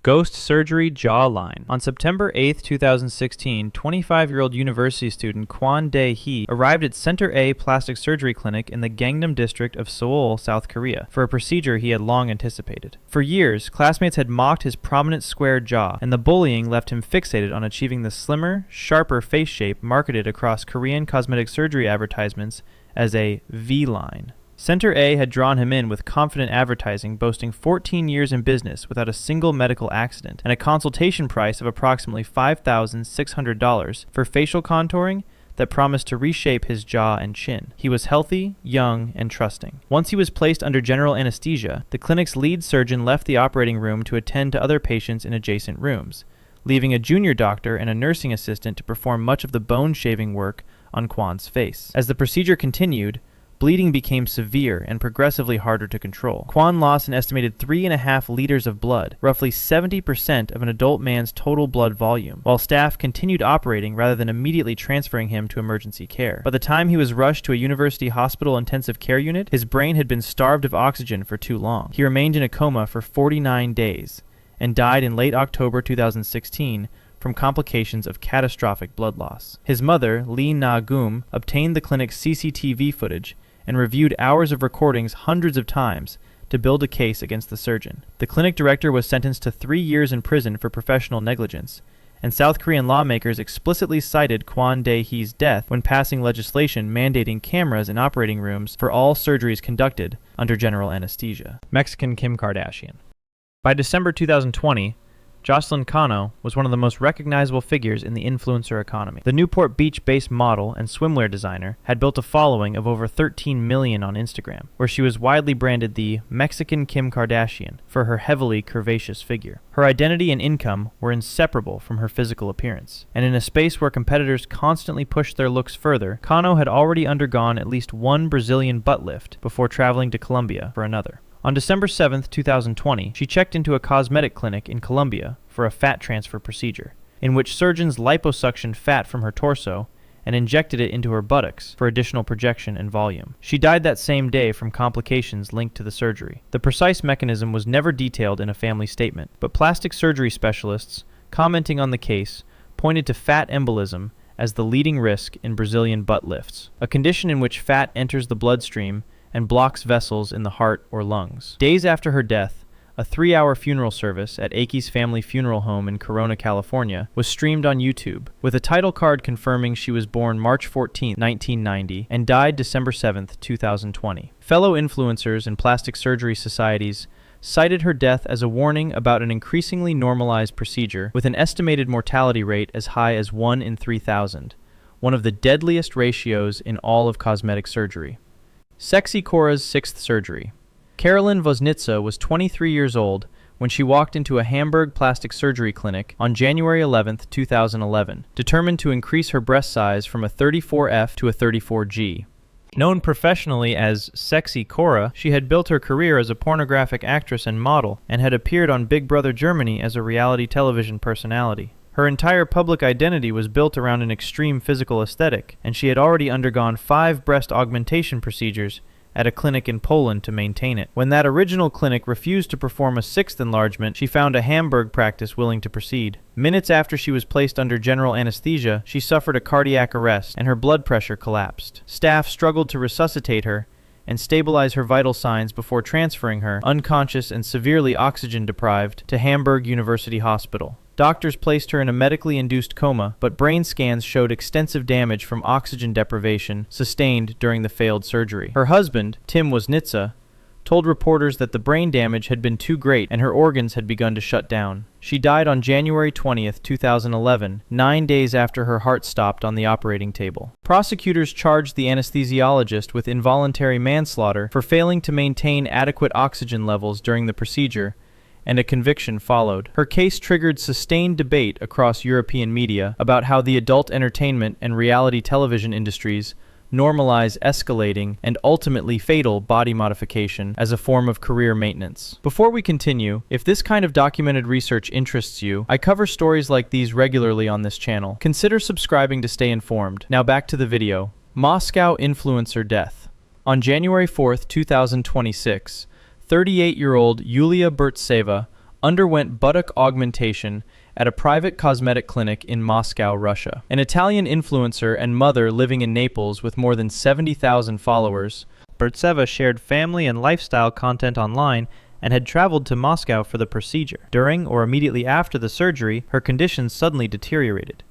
Ghost surgery jawline. On September 8, 2016, 25-year-old university student Kwon Dae-hee arrived at Center A Plastic Surgery Clinic in the Gangnam district of Seoul, South Korea, for a procedure he had long anticipated. For years, classmates had mocked his prominent square jaw, and the bullying left him fixated on achieving the slimmer, sharper face shape marketed across Korean cosmetic surgery advertisements as a V-line. Center A had drawn him in with confident advertising boasting 14 years in business without a single medical accident and a consultation price of approximately $5,600 for facial contouring that promised to reshape his jaw and chin. He was healthy, young, and trusting. Once he was placed under general anesthesia, the clinic's lead surgeon left the operating room to attend to other patients in adjacent rooms, leaving a junior doctor and a nursing assistant to perform much of the bone-shaving work on Kwon's face. As the procedure continued, bleeding became severe and progressively harder to control. Kwon lost an estimated 3.5 liters of blood, roughly 70% of an adult man's total blood volume, while staff continued operating rather than immediately transferring him to emergency care. By the time he was rushed to a university hospital intensive care unit, his brain had been starved of oxygen for too long. He remained in a coma for 49 days and died in late October 2016 from complications of catastrophic blood loss. His mother, Lee Na-gum, obtained the clinic's CCTV footage and reviewed hours of recordings hundreds of times to build a case against the surgeon. The clinic director was sentenced to 3 years in prison for professional negligence, and South Korean lawmakers explicitly cited Kwon Dae-hee's death when passing legislation mandating cameras in operating rooms for all surgeries conducted under general anesthesia. Mexican Kim Kardashian. By December 2020, Jocelyn Cano was one of the most recognizable figures in the influencer economy. The Newport Beach-based model and swimwear designer had built a following of over 13 million on Instagram, where she was widely branded the Mexican Kim Kardashian for her heavily curvaceous figure. Her identity and income were inseparable from her physical appearance, and in a space where competitors constantly pushed their looks further, Cano had already undergone at least one Brazilian butt lift before traveling to Colombia for another. On December 7, 2020, she checked into a cosmetic clinic in Colombia for a fat transfer procedure, in which surgeons liposuctioned fat from her torso and injected it into her buttocks for additional projection and volume. She died that same day from complications linked to the surgery. The precise mechanism was never detailed in a family statement, but plastic surgery specialists, commenting on the case, pointed to fat embolism as the leading risk in Brazilian butt lifts, a condition in which fat enters the bloodstream and blocks vessels in the heart or lungs. Days after her death, a 3-hour funeral service at Aki's family funeral home in Corona, California, was streamed on YouTube, with a title card confirming she was born March 14, 1990, and died December 7, 2020. Fellow influencers and plastic surgery societies cited her death as a warning about an increasingly normalized procedure with an estimated mortality rate as high as 1 in 3,000, one of the deadliest ratios in all of cosmetic surgery. Sexy Cora's 6th surgery. Carolyn Voznitsa was 23 years old when she walked into a Hamburg plastic surgery clinic on January 11, 2011, determined to increase her breast size from a 34F to a 34G. Known professionally as Sexy Cora, she had built her career as a pornographic actress and model, and had appeared on Big Brother Germany as a reality television personality. Her entire public identity was built around an extreme physical aesthetic, and she had already undergone 5 breast augmentation procedures at a clinic in Poland to maintain it. When that original clinic refused to perform a 6th enlargement, she found a Hamburg practice willing to proceed. Minutes after she was placed under general anesthesia, she suffered a cardiac arrest, and her blood pressure collapsed. Staff struggled to resuscitate her and stabilize her vital signs before transferring her, unconscious and severely oxygen-deprived, to Hamburg University Hospital. Doctors placed her in a medically induced coma, but brain scans showed extensive damage from oxygen deprivation sustained during the failed surgery. Her husband, Tim Woznitsa, told reporters that the brain damage had been too great and her organs had begun to shut down. She died on January 20, 2011, 9 days after her heart stopped on the operating table. Prosecutors charged the anesthesiologist with involuntary manslaughter for failing to maintain adequate oxygen levels during the procedure, and a conviction followed. Her case triggered sustained debate across European media about how the adult entertainment and reality television industries normalize escalating and ultimately fatal body modification as a form of career maintenance. Before we continue, if this kind of documented research interests you, I cover stories like these regularly on this channel. Consider subscribing to stay informed. Now back to the video. Moscow influencer death. On January 4, 2026, 38-year-old Yulia Burtseva underwent buttock augmentation at a private cosmetic clinic in Moscow, Russia. An Italian influencer and mother living in Naples with more than 70,000 followers, Burtseva shared family and lifestyle content online and had traveled to Moscow for the procedure. During or immediately after the surgery, her condition suddenly deteriorated.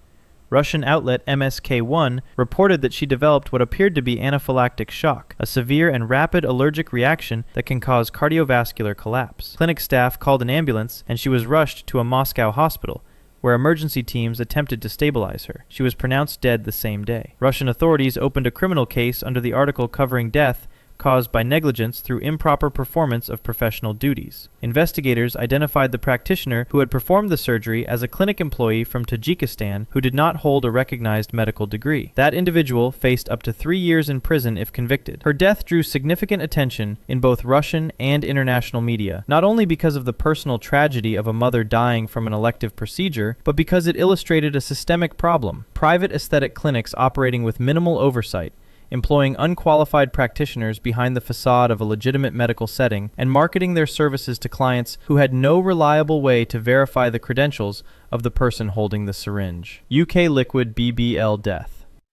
Russian outlet MSK1 reported that she developed what appeared to be anaphylactic shock, a severe and rapid allergic reaction that can cause cardiovascular collapse. Clinic staff called an ambulance and she was rushed to a Moscow hospital, where emergency teams attempted to stabilize her. She was pronounced dead the same day. Russian authorities opened a criminal case under the article covering death caused by negligence through improper performance of professional duties. Investigators identified the practitioner who had performed the surgery as a clinic employee from Tajikistan who did not hold a recognized medical degree. That individual faced up to 3 years in prison if convicted. Her death drew significant attention in both Russian and international media, not only because of the personal tragedy of a mother dying from an elective procedure, but because it illustrated a systemic problem: private aesthetic clinics operating with minimal oversight, employing unqualified practitioners behind the facade of a legitimate medical setting, and marketing their services to clients who had no reliable way to verify the credentials of the person holding the syringe. UK liquid BBL death.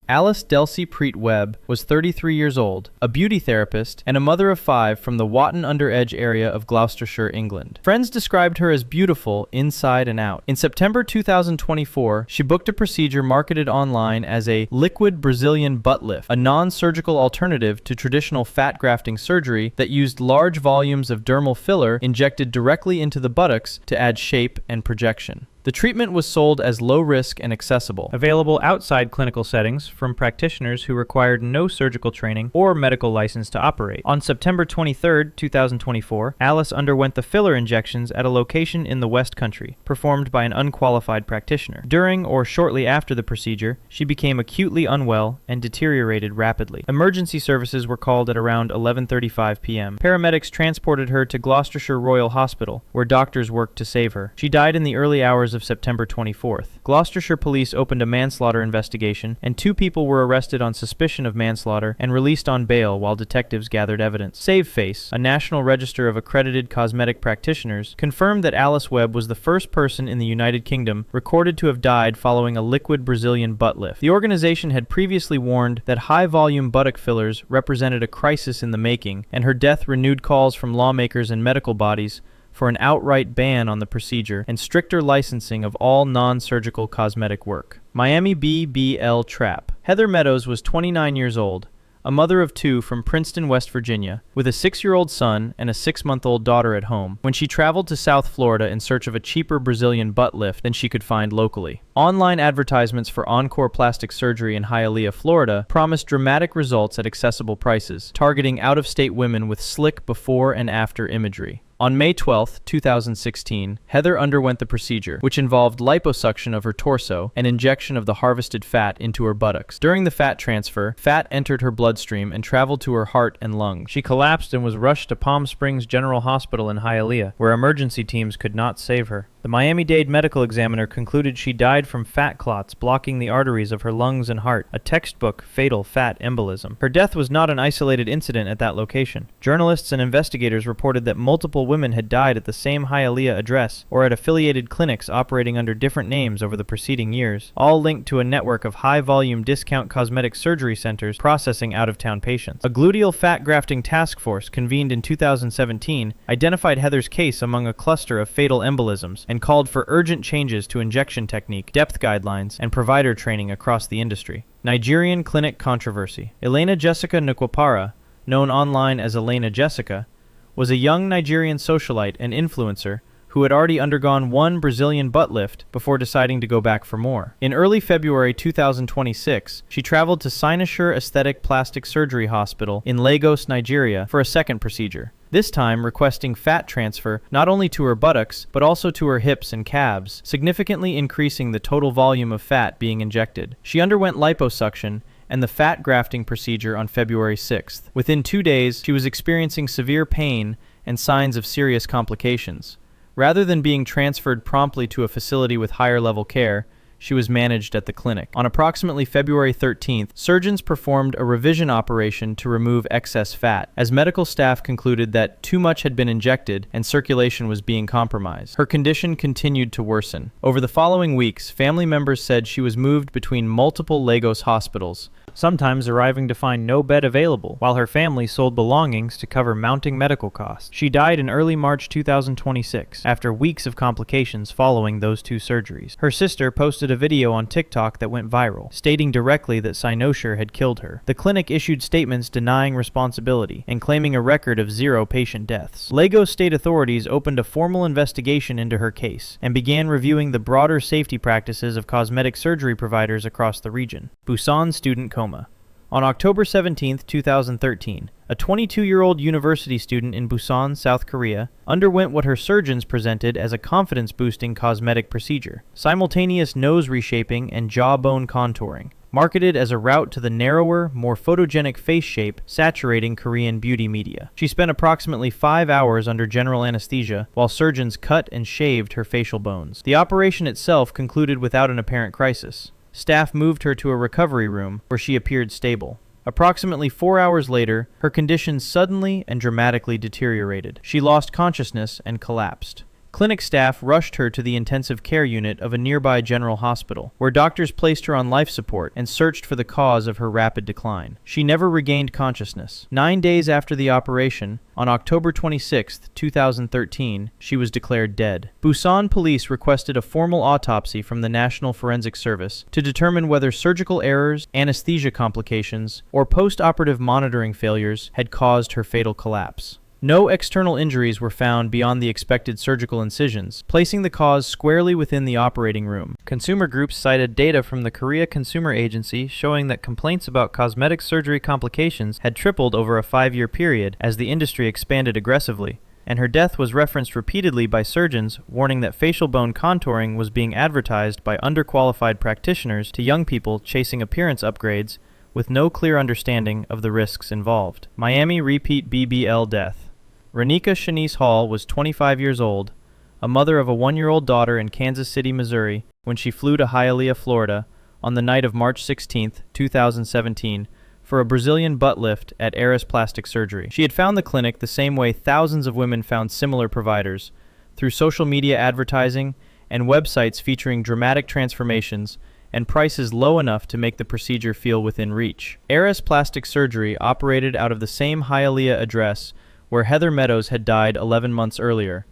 Alice Delsey Preet Webb was 33 years old, a beauty therapist, and a mother of 5 from the Watton-under-Edge area of Gloucestershire, England. Friends described her as beautiful inside and out. In September 2024, she booked a procedure marketed online as a liquid Brazilian butt lift, a non-surgical alternative to traditional fat grafting surgery that used large volumes of dermal filler injected directly into the buttocks to add shape and projection. The treatment was sold as low risk and accessible, available outside clinical settings from practitioners who required no surgical training or medical license to operate. On September 23, 2024, Alice underwent the filler injections at a location in the West Country, performed by an unqualified practitioner. During or shortly after the procedure, she became acutely unwell and deteriorated rapidly. Emergency services were called at around 11:35 p.m. Paramedics transported her to Gloucestershire Royal Hospital, where doctors worked to save her. She died in the early hours of September 24th. Gloucestershire police opened a manslaughter investigation, and 2 people were arrested on suspicion of manslaughter and released on bail while detectives gathered evidence. SaveFace, a national register of accredited cosmetic practitioners, confirmed that Alice Webb was the first person in the United Kingdom recorded to have died following a liquid Brazilian butt lift. The organization had previously warned that high-volume buttock fillers represented a crisis in the making, and her death renewed calls from lawmakers and medical bodies for an outright ban on the procedure and stricter licensing of all non-surgical cosmetic work. Miami BBL trap. Heather Meadows was 29 years old, a mother of 2 from Princeton, West Virginia, with a 6-year-old son and a 6-month-old daughter at home, when she traveled to South Florida in search of a cheaper Brazilian butt lift than she could find locally. Online advertisements for Encore Plastic Surgery in Hialeah, Florida, promised dramatic results at accessible prices, targeting out-of-state women with slick before and after imagery. On May 12, 2016, Heather underwent the procedure, which involved liposuction of her torso and injection of the harvested fat into her buttocks. During the fat transfer, fat entered her bloodstream and traveled to her heart and lungs. She collapsed and was rushed to Palm Springs General Hospital in Hialeah, where emergency teams could not save her. The Miami-Dade medical examiner concluded she died from fat clots blocking the arteries of her lungs and heart, a textbook fatal fat embolism. Her death was not an isolated incident at that location. Journalists and investigators reported that multiple women had died at the same Hialeah address or at affiliated clinics operating under different names over the preceding years, all linked to a network of high-volume discount cosmetic surgery centers processing out-of-town patients. A gluteal fat grafting task force convened in 2017 identified Heather's case among a cluster of fatal embolisms and called for urgent changes to injection technique, depth guidelines, and provider training across the industry. Nigerian clinic controversy. Elena Jessica Nkwapara, known online as Elena Jessica, was a young Nigerian socialite and influencer who had already undergone 1 Brazilian butt lift before deciding to go back for more. In early February 2026, she traveled to Cynosure Aesthetic Plastic Surgery Hospital in Lagos, Nigeria for a second procedure, this time requesting fat transfer not only to her buttocks, but also to her hips and calves, significantly increasing the total volume of fat being injected. She underwent liposuction and the fat grafting procedure on February 6th. Within 2 days, she was experiencing severe pain and signs of serious complications. Rather than being transferred promptly to a facility with higher level care, she was managed at the clinic. On approximately February 13th, surgeons performed a revision operation to remove excess fat, as medical staff concluded that too much had been injected and circulation was being compromised. Her condition continued to worsen. Over the following weeks, family members said she was moved between multiple Lagos hospitals, sometimes arriving to find no bed available, while her family sold belongings to cover mounting medical costs. She died in early March 2026, after weeks of complications following those two surgeries. Her sister posted a video on TikTok that went viral, stating directly that cynosure had killed her. The clinic issued statements denying responsibility and claiming a record of 0 patient deaths. Lagos state authorities opened a formal investigation into her case and began reviewing the broader safety practices of cosmetic surgery providers across the region. Busan student coma. On October 17, 2013, a 22-year-old university student in Busan, South Korea, underwent what her surgeons presented as a confidence-boosting cosmetic procedure: simultaneous nose reshaping and jawbone contouring, marketed as a route to the narrower, more photogenic face shape saturating Korean beauty media. She spent approximately 5 hours under general anesthesia while surgeons cut and shaved her facial bones. The operation itself concluded without an apparent crisis. Staff moved her to a recovery room where she appeared stable. Approximately 4 hours later, her condition suddenly and dramatically deteriorated. She lost consciousness and collapsed. Clinic staff rushed her to the intensive care unit of a nearby general hospital, where doctors placed her on life support and searched for the cause of her rapid decline. She never regained consciousness. 9 days after the operation, on October 26, 2013, she was declared dead. Busan police requested a formal autopsy from the National Forensic Service to determine whether surgical errors, anesthesia complications, or post-operative monitoring failures had caused her fatal collapse. No external injuries were found beyond the expected surgical incisions, placing the cause squarely within the operating room. Consumer groups cited data from the Korea Consumer Agency showing that complaints about cosmetic surgery complications had tripled over a 5-year period as the industry expanded aggressively, and her death was referenced repeatedly by surgeons, warning that facial bone contouring was being advertised by underqualified practitioners to young people chasing appearance upgrades with no clear understanding of the risks involved. Miami repeat BBL death. Renika Shanice Hall was 25 years old, a mother of a 1-year-old daughter in Kansas City, Missouri, when she flew to Hialeah, Florida, on the night of March 16, 2017, for a Brazilian butt lift at Eris Plastic Surgery. She had found the clinic the same way thousands of women found similar providers, through social media advertising and websites featuring dramatic transformations and prices low enough to make the procedure feel within reach. Eris Plastic Surgery operated out of the same Hialeah address where Heather Meadows had died 11 months earlier,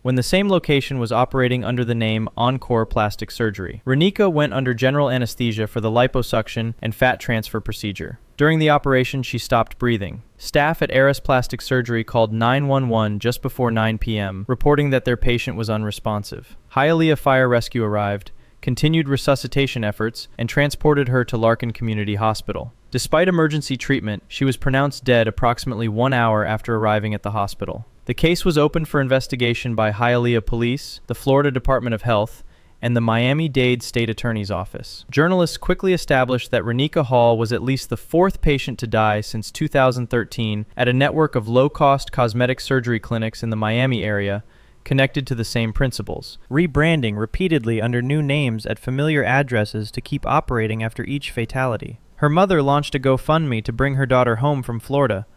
when the same location was operating under the name Encore Plastic Surgery. Renika went under general anesthesia for the liposuction and fat transfer procedure. During the operation, she stopped breathing. Staff at Eris Plastic Surgery called 911 just before 9 p.m., reporting that their patient was unresponsive. Hialeah Fire Rescue arrived, continued resuscitation efforts, and transported her to Larkin Community Hospital. Despite emergency treatment, she was pronounced dead approximately 1 hour after arriving at the hospital. The case was opened for investigation by Hialeah Police, the Florida Department of Health, and the Miami-Dade State Attorney's Office. Journalists quickly established that Renika Hall was at least the 4th patient to die since 2013 at a network of low-cost cosmetic surgery clinics in the Miami area, connected to the same principles, rebranding repeatedly under new names at familiar addresses to keep operating after each fatality. Her mother launched a GoFundMe to bring her daughter home from Florida,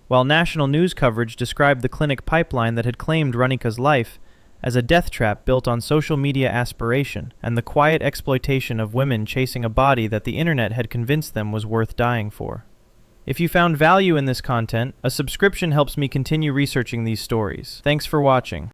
while national news coverage described the clinic pipeline that had claimed Renika's life as a death trap built on social media aspiration and the quiet exploitation of women chasing a body that the internet had convinced them was worth dying for. If you found value in this content, a subscription helps me continue researching these stories. Thanks for watching.